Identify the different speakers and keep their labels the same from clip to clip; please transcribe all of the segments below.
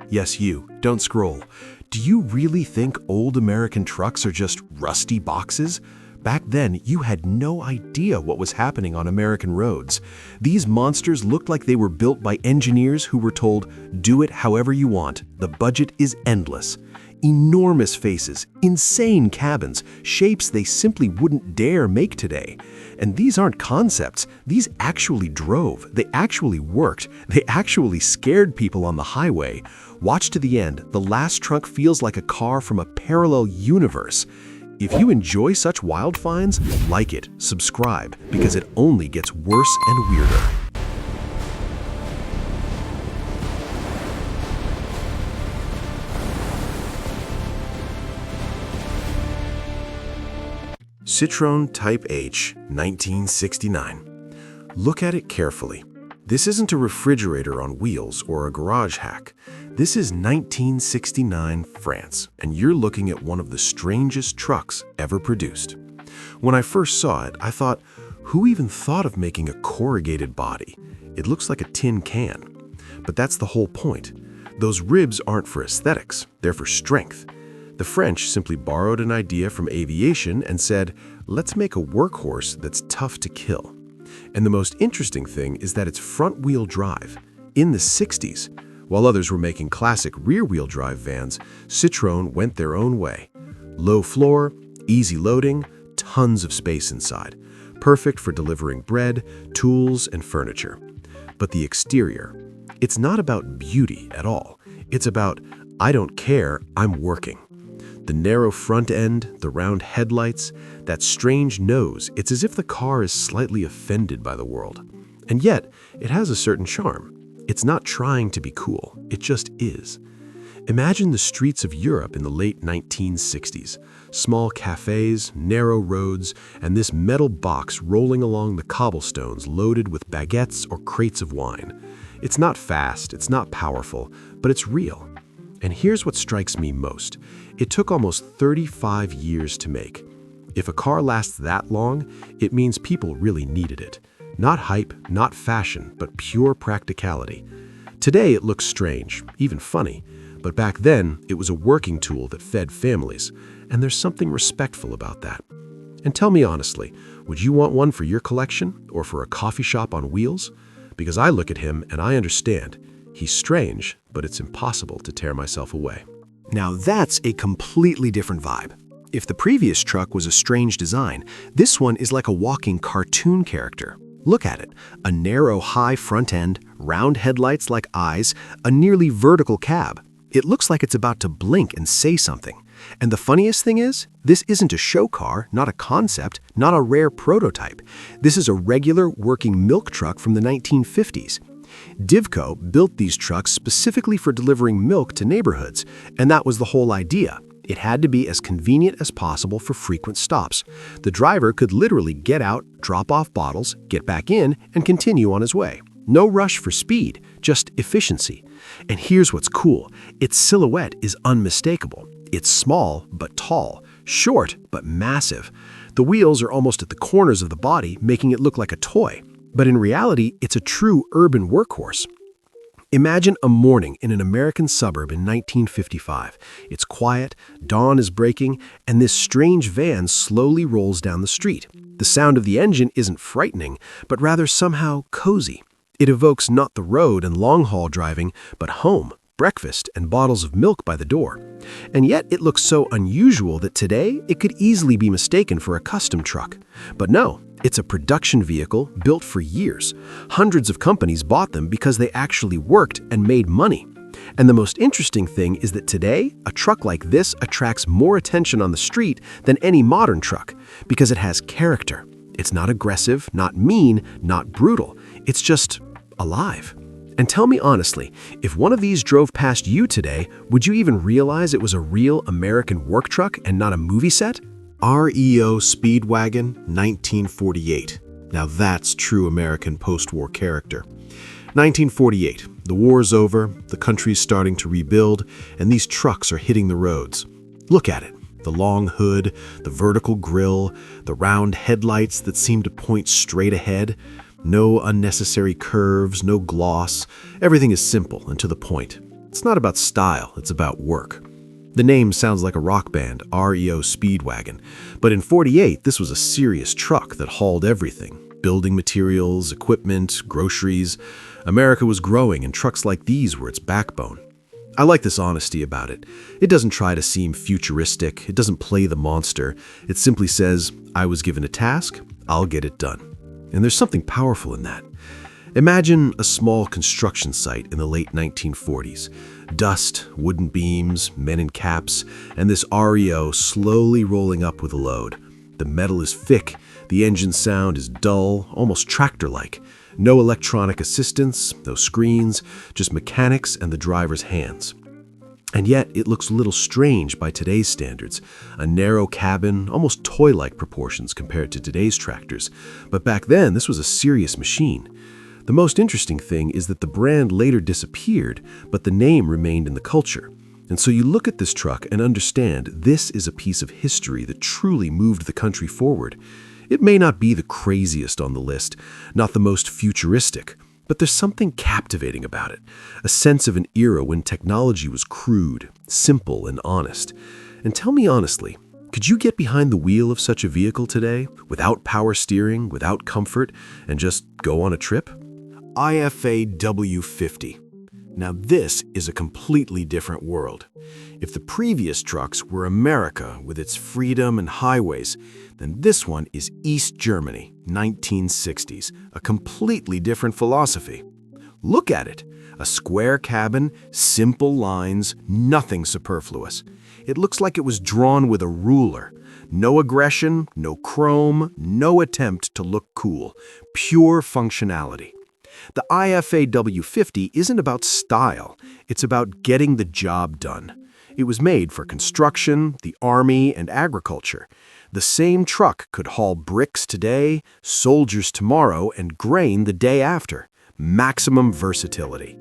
Speaker 1: Yes, you. Don't scroll. Do you really think old American trucks are just rusty boxes? Back then, you had no idea what was happening on American roads. These monsters looked like they were built by engineers who were told, do it however you want, the budget is endless. Enormous faces, insane cabins, shapes they simply wouldn't dare make today. And these aren't concepts, these actually drove, they actually worked, they actually scared people on the highway. Watch to the end, the last truck feels like a car from a parallel universe. If you enjoy such wild finds, like it, subscribe, because it only gets worse and weirder. Citron TypeH, 1969. Look at it carefully. This isn't a refrigerator on wheels or a garage hack. This is 1969 France, and you're looking at one of the strangest trucks ever produced. When I first saw it, I thought, who even thought of making a corrugated body? It looks like a tin can. But that's the whole point. Those ribs aren't for aesthetics, they're for strength. The French simply borrowed an idea from aviation and said, let's make a workhorse that's tough to kill. And the most interesting thing is that it's front-wheel drive. In the 60s, while others were making classic rear-wheel drive vans, Citroën went their own way. Low floor, easy loading, tons of space inside. Perfect for delivering bread, tools, and furniture. But the exterior, it's not about beauty at all. It's about, I don't care, I'm working. The narrow front end, the round headlights, that strange nose, it's as if the car is slightly offended by the world. And yet, it has a certain charm. It's not trying to be cool, it just is. Imagine the streets of Europe in the late 1960s. Small cafes, narrow roads, and this metal box rolling along the cobblestones loaded with baguettes or crates of wine. It's not fast, it's not powerful, but it's real. And here's what strikes me most. It took almost 35 years to make. If a car lasts that long, it means people really needed it. Not hype, not fashion, but pure practicality. Today it looks strange, even funny, but back then it was a working tool that fed families, and there's something respectful about that. And tell me honestly, would you want one for your collection or for a coffee shop on wheels? Because I look at him and I understand. He's strange, but it's impossible to tear myself away.
Speaker 2: Now that's a completely different vibe. If the previous truck was a strange design, this one is like a walking cartoon character. Look at it, a narrow high front end, round headlights like eyes, a nearly vertical cab. It looks like it's about to blink and say something. And the funniest thing is, this isn't a show car, not a concept, not a rare prototype. This is a regular working milk truck from the 1950s. Divco built these trucks specifically for delivering milk to neighborhoods, and that was the whole idea. It had to be as convenient as possible for frequent stops. The driver could literally get out, drop off bottles, get back in, and continue on his way. No rush for speed, just efficiency. And here's what's cool. Its silhouette is unmistakable. It's small but tall, short but massive. The wheels are almost at the corners of the body, making it look like a toy. But in reality, it's a true urban workhorse. Imagine a morning in an American suburb in 1955. It's quiet, dawn is breaking, and this strange van slowly rolls down the street. The sound of the engine isn't frightening, but rather somehow cozy. It evokes not the road and long-haul driving, but home, breakfast, and bottles of milk by the door. And yet it looks so unusual that today it could easily be mistaken for a custom truck. But no. It's a production vehicle built for years. Hundreds of companies bought them because they actually worked and made money. And the most interesting thing is that today, a truck like this attracts more attention on the street than any modern truck because it has character. It's not aggressive, not mean, not brutal. It's just alive. And tell me honestly, if one of these drove past you today, would you even realize it was a real American work truck and not a movie set?
Speaker 1: Reo Speed Wagon, 1948. Now that's true American post-war character. 1948, the war's over, the country's starting to rebuild, and these trucks are hitting the roads. Look at it, the long hood, the vertical grille, the round headlights that seem to point straight ahead. No unnecessary curves, no gloss. Everything is simple and to the point.
Speaker 2: It's not about style, it's about work. The name sounds like a rock band, Reo Speed Wagon, but in '48, this was a serious truck that hauled everything. Building materials, equipment, groceries. America was growing, and trucks like these were its backbone. I like this honesty about it. It doesn't try to seem futuristic, it doesn't play the monster. It simply says, I was given a task, I'll get it done. And there's something powerful in that. Imagine a small construction site in the late 1940s. Dust, wooden beams, men in caps, and this REO slowly rolling up with a load. The metal is thick, the engine sound is dull, almost tractor-like. No electronic assistance, no screens, just mechanics and the driver's hands. And yet, it looks a little strange by today's standards. A narrow cabin, almost toy-like proportions compared to today's tractors. But back then, this was a serious machine. The most interesting thing is that the brand later disappeared, but the name remained in the culture. And so you look at this truck and understand this is a piece of history that truly moved the country forward. It may not be the craziest on the list, not the most futuristic, but there's something captivating about it, a sense of an era when technology was crude, simple, and honest. And tell me honestly, could you get behind the wheel of such a vehicle today, without power steering, without comfort, and just go on a trip? IFA W50. Now this is a completely different world. If the previous trucks were America with its freedom and highways, then this one is East Germany, 1960s, a completely different philosophy. Look at it. A square cabin, simple lines, nothing superfluous. It looks like it was drawn with a ruler. No aggression, no chrome, no attempt to look cool. Pure functionality. The IFA W50 isn't about style, it's about getting the job done. It was made for construction, the army, and agriculture. The same truck could haul bricks today, soldiers tomorrow, and grain the day after. Maximum versatility.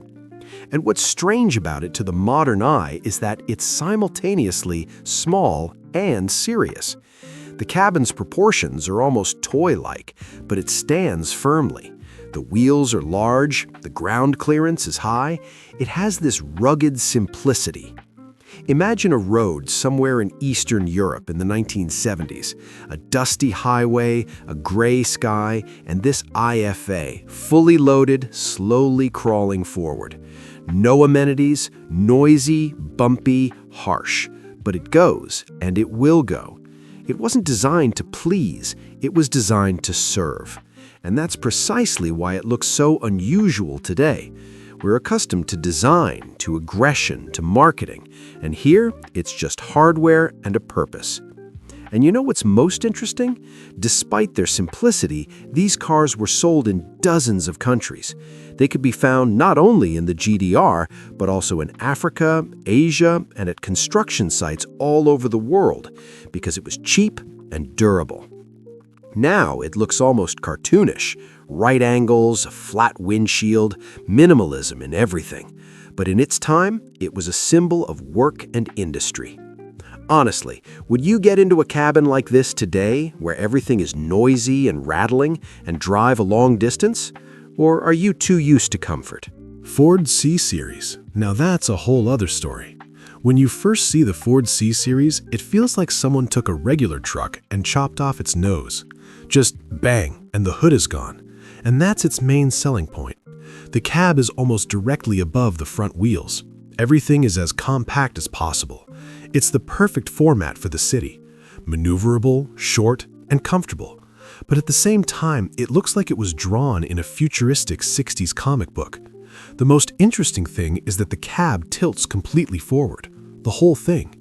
Speaker 2: And what's strange about it to the modern eye is that it's simultaneously small and serious. The cabin's proportions are almost toy-like, but it stands firmly. The wheels are large, the ground clearance is high. It has this rugged simplicity. Imagine a road somewhere in Eastern Europe in the 1970s. A dusty highway, a gray sky, and this IFA, fully loaded, slowly crawling forward. No amenities, noisy, bumpy, harsh. But it goes, and it will go. It wasn't designed to please, it was designed to serve. And that's precisely why it looks so unusual today. We're accustomed to design, to aggression, to marketing, and here it's just hardware and a purpose. And you know what's most interesting? Despite their simplicity, these cars were sold in dozens of countries. They could be found not only in the GDR, but also in Africa, Asia, and at construction sites all over the world, because it was cheap and durable. Now it looks almost cartoonish, right angles, a flat windshield, minimalism in everything. But in its time, it was a symbol of work and industry. Honestly, would you get into a cabin like this today, where everything is noisy and rattling, and drive a long distance? Or are you too used to comfort?
Speaker 1: Ford C-Series. Now that's a whole other story. When you first see the Ford C-Series, it feels like someone took a regular truck and chopped off its nose. Just bang, and the hood is gone. And that's its main selling point. The cab is almost directly above the front wheels. Everything is as compact as possible. It's the perfect format for the city. Maneuverable, short, and comfortable. But at the same time, it looks like it was drawn in a futuristic 60s comic book. The most interesting thing is that the cab tilts completely forward. The whole thing.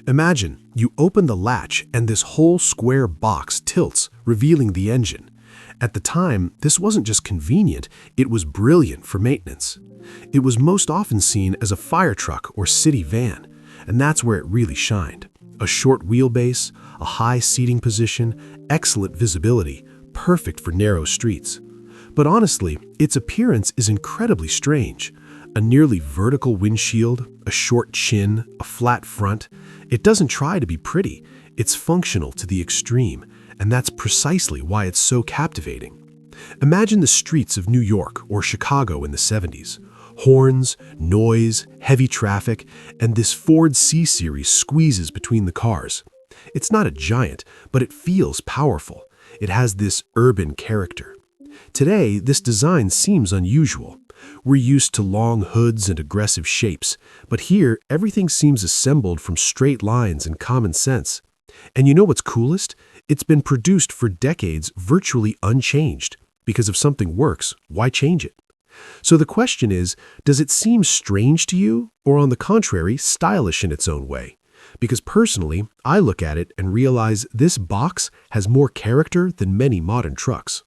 Speaker 1: Imagine, you open the latch and this whole square box tilts, revealing the engine. At the time, this wasn't just convenient, it was brilliant for maintenance. It was most often seen as a fire truck or city van, and that's where it really shined. A short wheelbase, a high seating position, excellent visibility, perfect for narrow streets. But honestly, its appearance is incredibly strange. A nearly vertical windshield, a short chin, a flat front. It doesn't try to be pretty. It's functional to the extreme, and that's precisely why it's so captivating. Imagine the streets of New York or Chicago in the 70s. Horns, noise, heavy traffic, and this Ford C-Series squeezes between the cars. It's not a giant, but it feels powerful. It has this urban character. Today, this design seems unusual. We're used to long hoods and aggressive shapes, but here everything seems assembled from straight lines and common sense. And you know what's coolest? It's been produced for decades virtually unchanged. Because if something works, why change it? So the question is, does it seem strange to you, or on the contrary, stylish in its own way? Because personally, I look at it and realize this box has more character than many modern trucks.